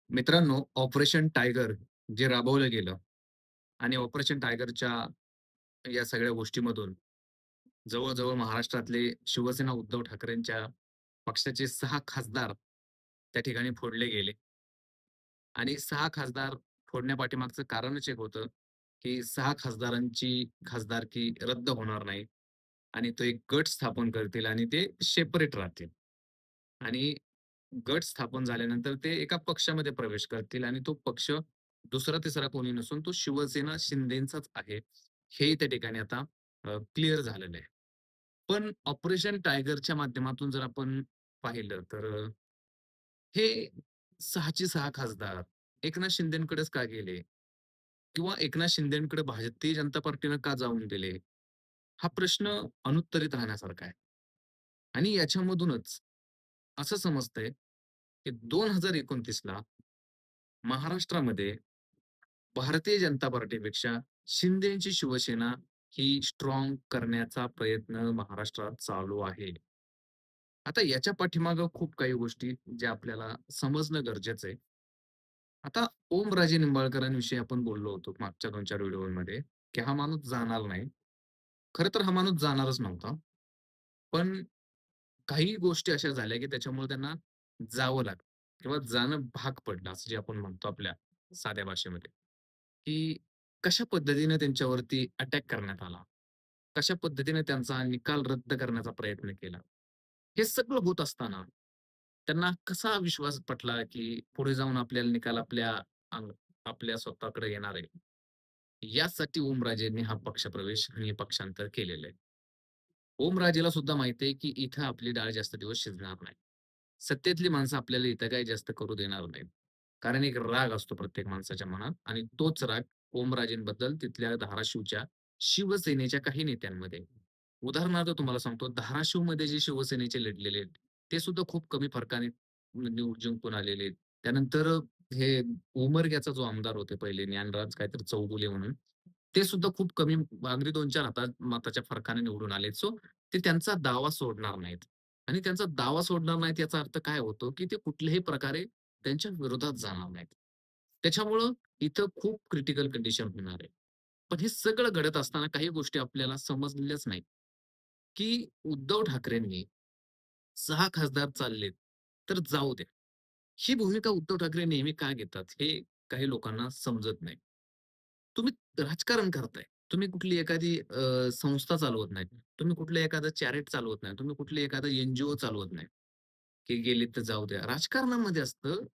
मित्रांनो, operation tiger जे राबवलं गेलं आणि ऑपरेशन टायगरच्या या सगळ्या गोष्टीमधून जवळ-जवळ महाराष्ट्रातले शिवसेना उद्धव ठाकरेंच्या पक्षाचे 6 खासदार त्या ठिकाणी फोडले गेले आणि 6 खासदार फोडण्यापाठीमागचं कारणच एक होतं, की 6 खासदारांची खासदारकी रद्द होणार नाही आणि तो एक गट स्थापन करतील आणि ते सेपरेट राहतील आणि गट स्थापन झाल्यानंतर ते एका पक्षामध्ये प्रवेश करतील आणि तो पक्ष दुसरा-तिसरा कोणी नसून तो शिवसेना शिंदेचाच आहे. हे त्या ठिकाणी आता क्लिअर झालेलं आहे. पण ऑपरेशन टायगरच्या माध्यमातून जर आपण पाहिलं तर हे 6चे 6 खासदार एकनाथ शिंदेकडेच का गेले? किंवा एकनाथ शिंदेकडे भारतीय जनता पार्टीनं का जाऊन दिले? हा प्रश्न अनुत्तरित राहण्यासारखा आहे. आणि याच्यामधूनच असं समजतंय, की 2029 ला महाराष्ट्रामध्ये भारतीय जनता पार्टीपेक्षा शिंदेची शिवसेना ही स्ट्रॉंग करण्याचा प्रयत्न महाराष्ट्रात चालू आहे. आता याच्या पाठीमागे खूप काही गोष्टी ज्या आपल्याला समजणं गरजेचं आहे. आता ओमराजे निंबाळकरांविषयी आपण बोललो होतो मागच्या 2-4 व्हिडिओमध्ये, की हा माणूस जाणार नाही. खरं तर हा माणूस जाणारच नव्हता. पण काही गोष्टी अशा झाल्या, की त्याच्यामुळे त्यांना जावं लागलं किंवा जाणं भाग पडलं, असं जे आपण म्हणतो आपल्या साध्या भाषेमध्ये, की कशा पद्धतीने त्यांच्यावरती अटॅक करण्यात आला. कशा पद्धतीने त्यांचा निकाल रद्द करण्याचा प्रयत्न केला. हे सगळं होत असताना त्यांना कसा विश्वास पटला, की पुढे जाऊन आपल्याला निकाल अंग आपल्या स्वतःकडे येणार आहे. यासाठी ओमराजेंनी हा पक्षप्रवेश आणि पक्षांतर केलेलं आहे. ओमराजेला सुद्धा माहिती आहे, की इथं आपली डाळ जास्त दिवस शिजणार नाही. सत्तेतली माणसं आपल्याला इथं काही जास्त करू देणार नाहीत. कारण एक राग असतो प्रत्येक माणसाच्या मनात आणि तोच राग ओमराजेंबद्दल तिथल्या धाराशिवच्या शिवसेनेच्या काही नेत्यांमध्ये. उदाहरणार्थ तुम्हाला सांगतो, धाराशिवमध्ये जे शिवसेनेचे लढलेले आहेत, ते सुद्धा खूप कमी फरकाने जिंकून आलेले आहेत. त्यानंतर हे उमरग्याचा जो आमदार होते पहिले ज्ञानराज काहीतरी चौगुले म्हणून, ते सुद्धा खूप कमी अगदी 2-4 मताच्या फरकाने निवडून आले. सो ते त्यांचा दावा सोडणार नाहीत. आणि त्यांचा दावा सोडणार नाहीत याचा अर्थ काय होतो, की ते कुठल्याही प्रकारे त्यांच्या विरोधात जाणार नाहीत. त्याच्यामुळं इथं खूप क्रिटिकल कंडिशन होणार आहे. पण हे सगळं घडत असताना काही गोष्टी आपल्याला समजलेल्याच नाहीत, की उद्धव ठाकरेंनी 6 खासदार चाललेत, तर जाऊ द्या. ही भूमिका उद्धव ठाकरे नेहमी का घेतात, हे काही लोकांना समजत नाही. तुम्ही राजकारण करताय. तुम्ही कुठली एखादी संस्था चालवत नाही. तुम्ही कुठलं एखादं चॅरिटी चालवत नाही. तुम्ही कुठली एखादं एन-जी-ओ चालवत नाही. की गेले तर जाऊ द्या. राजकारणामध्ये असतं,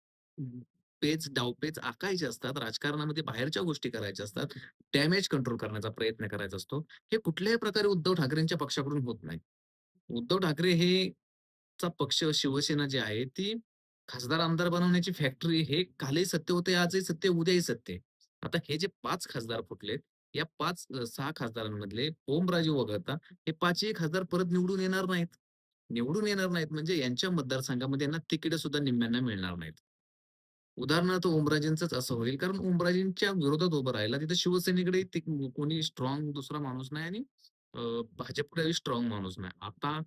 पेच डावपेच आखायचे असतात. राजकारणामध्ये बाहेरच्या गोष्टी करायच्या असतात. डॅमेज कंट्रोल करण्याचा प्रयत्न करायचा असतो. हे कुठल्याही प्रकारे उद्धव ठाकरेंच्या पक्षाकडून होत नाही. उद्धव ठाकरे हे चा पक्ष शिवसेना जी आहे ती खासदार आमदार बनवण्याची फॅक्टरी हे कालही सत्य होते, आजही सत्य, उद्याही सत्य आहे. आता हे जे 5 खासदार फुटलेत, या 6 खासदारांमधले ओमराजे वगळता हे 5ही खासदार परत निवडून येणार नाहीत. निवडून येणार नाहीत म्हणजे यांच्या मतदारसंघामध्ये यांना तिकीट सुद्धा निम्म्यांना मिळणार नाहीत. उदाहरणार्थ ओमराजेंचंच असं होईल, कारण ओमराजेंच्या विरोधात उभं राहायला तिथं शिवसेनेकडे कोणी स्ट्रॉंग दुसरा माणूस नाही आणि अ, भाजपकडेही स्ट्रॉंग माणूस नाही. आता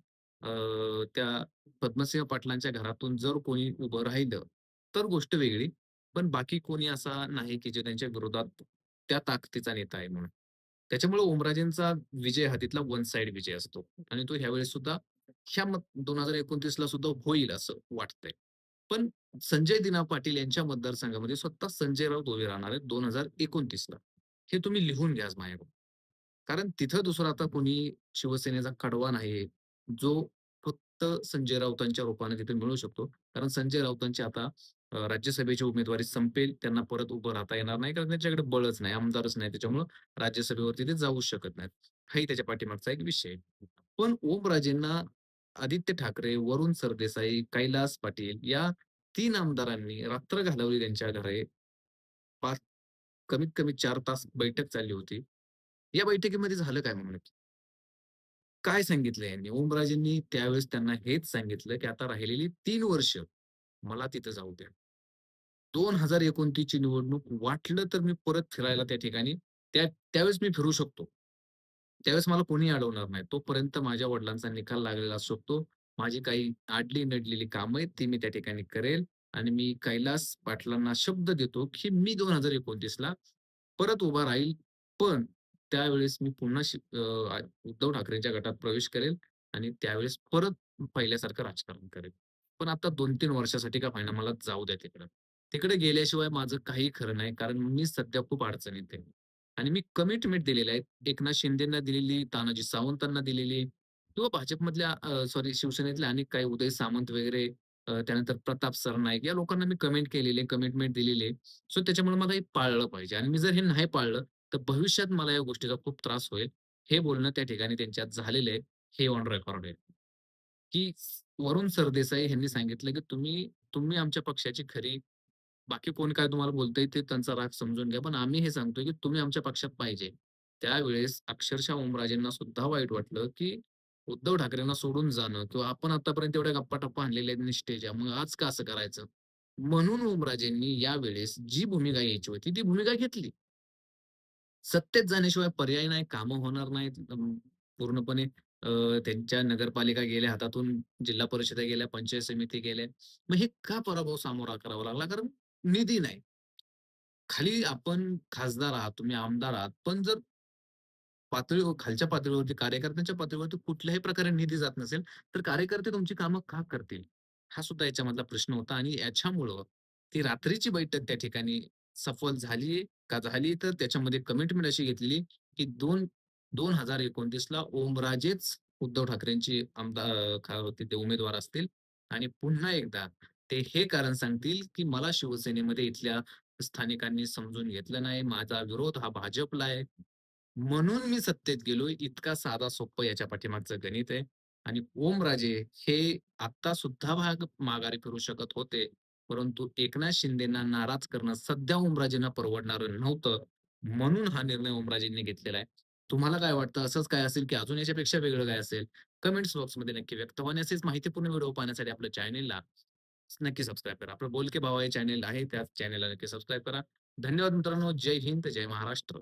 त्या पद्मसिंह पाटलांच्या घरातून जर कोणी उभं राहिलं, तर गोष्ट वेगळी. पण बाकी कोणी असा नाही, की जे त्यांच्या विरोधात त्या ताकदीचा नेता आहे म्हणून. त्याच्यामुळे ओमराजेंचा विजय हा तिथला वन साइड विजय असतो आणि तो ह्यावेळेस सुद्धा ह्या 2029 ला सुद्धा होईल असं वाटतंय. पण संजय दिना पाटील यांच्या मतदारसंघामध्ये स्वतः संजय राऊत उभे राहणार आहेत 2029 ला. हे तुम्ही लिहून घ्या माझ्याकडून. कारण तिथं दुसरा आता कोणी शिवसेनेचा कडवा नाहीये, जो फक्त संजय राऊतांच्या रूपाने तिथे मिळू शकतो. कारण संजय राऊतांची आता राज्यसभेची उमेदवारी संपेल. त्यांना परत उभं राहता येणार नाही, कारण त्यांच्याकडे बळच नाही, आमदारच नाही. त्याच्यामुळं राज्यसभेवरती ते जाऊच शकत नाहीत. हाही त्याच्या पाठीमागचा एक विषय आहे. पण ओमराजेंना आदित्य ठाकरे, वरुण सरदेसाई, कैलास पाटील या 3 आमदारांनी रात्र घालवली त्यांच्या घरी. 5 कमीत कमी 4 तास बैठक चालली होती. या बैठकीमध्ये झालं काय मग नक्की? काय सांगितलं यांनी? ओमराजेंनी त्यावेळेस त्यांना हेच सांगितलं, की आता राहिलेली 3 वर्ष मला तिथं जाऊ द्या. 2029 ची निवडणूक वाटलं तर मी परत फिरायला त्या ठिकाणी त्यावेळेस मी फिरू शकतो. त्यावेळेस मला कोणी अडवणार नाही. तोपर्यंत माझ्या वडिलांचा निकाल लागलेला असू शकतो. माझी काही अडली-नडलेली कामं आहेत, ती मी त्या ठिकाणी करेल आणि मी कैलास पाटलांना शब्द देतो, की मी 2029ला परत उभा राहील. पण त्यावेळेस मी पुन्हा उद्धव ठाकरेंच्या गटात प्रवेश करेल आणि त्यावेळेस परत पहिल्यासारखं राजकारण करेल. पण आता 2-3 वर्षासाठी का होईना मला जाऊ द्या तिकडं. तिकडे गेल्याशिवाय माझं काही खरं नाही. कारण मी सध्या खूप अडचणीत आहे. आणि मी कमिटमेंट दिलेली आहे. एकनाथ शिंदेंना दिलेली, तानाजी सावंतांना दिलेली किंवा भाजपमधल्या सॉरी शिवसेनेतले अनेक काही उदय सामंत वगैरे त्यानंतर प्रताप सरनाईक या लोकांना मी कमिटमेंट दिलेली आहे. सो त्याच्यामुळे मला हे पाळलं पाहिजे आणि मी जर हे नाही पाळलं, तर भविष्यात मला या गोष्टीचा खूप त्रास होईल. हे बोलणं त्या ठिकाणी त्यांच्यात झालेलं आहे. हे ऑन रेकॉर्ड आहे. की वरुण सरदेसाई यांनी सांगितलं, की तुम्ही तुम्ही आमच्या पक्षाची खरी बाकी कोण काय तुम्हाला बोलतंय ते त्यांचा राग समजून घ्या. पण आम्ही हे सांगतोय, की तुम्ही आमच्या पक्षात पाहिजे. त्यावेळेस अक्षरशः ओमराजेंना सुद्धा वाईट वाटलं, की उद्धव ठाकरेंना सोडून जाणं किंवा आपण आतापर्यंत एवढ्या गप्पा-टप्पा आणलेल्या आहेत निष्ठेच्या, मग आज का असं करायचं? म्हणून ओमराजेंनी यावेळेस जी भूमिका घ्यायची होती, ती भूमिका घेतली. सत्तेत जाण्याशिवाय पर्याय नाही, कामं होणार नाहीत. पूर्णपणे अ, त्यांच्या नगरपालिका गेल्या हातातून, जिल्हा परिषदा गेल्या, पंचायत समिती गेल्या. मग हे का पराभव सामोरा करावा लागला? कारण निधी नाही. खाली आपण खासदार आहात, तुम्ही आमदार आहात. पण जर खालच्या पातळीवरती, कार्यकर्त्यांच्या पातळीवरती कुठल्याही प्रकारे निधी जात नसेल, तर कार्यकर्ते तुमची कामं का करतील? हा सुद्धा याच्यामधला प्रश्न होता आणि याच्यामुळं ती रात्रीची बैठक त्या ठिकाणी सफल झाली का झाली, तर त्याच्यामध्ये कमिटमेंट अशी घेतलेली, की 2029ला ओमराजेच उद्धव ठाकरेंचे काय होते ते उमेदवार असतील आणि पुन्हा एकदा ते हे कारण सांगतील, की मला शिवसेनेमध्ये इथल्या स्थानिकांनी समजून घेतलं नाही. माझा विरोध हा भाजपला आहे. म्हणून मी सत्तेत गेलोय. इतका साधा सोप्पं याच्या पाठीमागचं गणित आहे. आणि ओमराजे हे आता सुद्धा माघारी फिरू शकत होते. परंतु एकनाथ शिंदेना नाराज करणं सध्या ओमराजेंना परवडणारं नव्हतं. म्हणून हा निर्णय ओमराजेंनी घेतलेला आहे. तुम्हाला काय वाटतं? असंच काय असेल, की अजून याच्यापेक्षा वेगळं काय असेल? कमेंट्स बॉक्समध्ये नक्की व्यक्त व्हा आणि असेच माहितीपूर्ण व्हिडिओ पाहण्यासाठी आपल्या चॅनेलला नक्की सबस्क्राईब करा. आपलं बोलके भावा हे चॅनेल आहे. त्या चॅनेलला नक्की सबस्क्राईब करा. धन्यवाद मित्रांनो. जय हिंद, जय महाराष्ट्र.